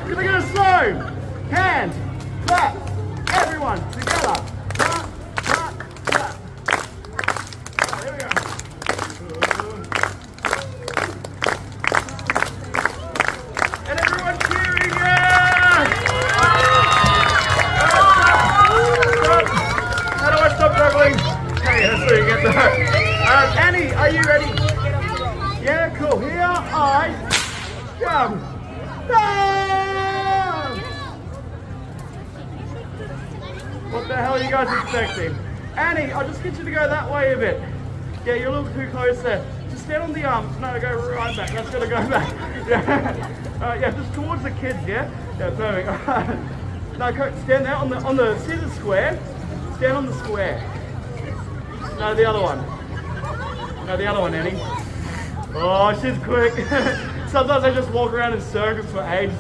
Can I get a slow? Hand, clap, everyone, together. Clap, clap, clap. Here we go. And everyone cheering, yeah! How do I stop juggling? Hey, that's where you get that. Annie, are you ready? Yeah, cool. Here I come. Ah! What the hell are you guys expecting? Annie, I'll just get you to go that way a bit. Yeah, you're a little too close there. Just stand on the arms. No, go right back. That's gonna go back. Yeah. Yeah, just towards the kids. Yeah. Yeah, perfect. No, stand there on the see the square. Stand on the square. No, the other one. No, the other one, Annie. Oh, she's quick. Sometimes I just walk around in circles for ages.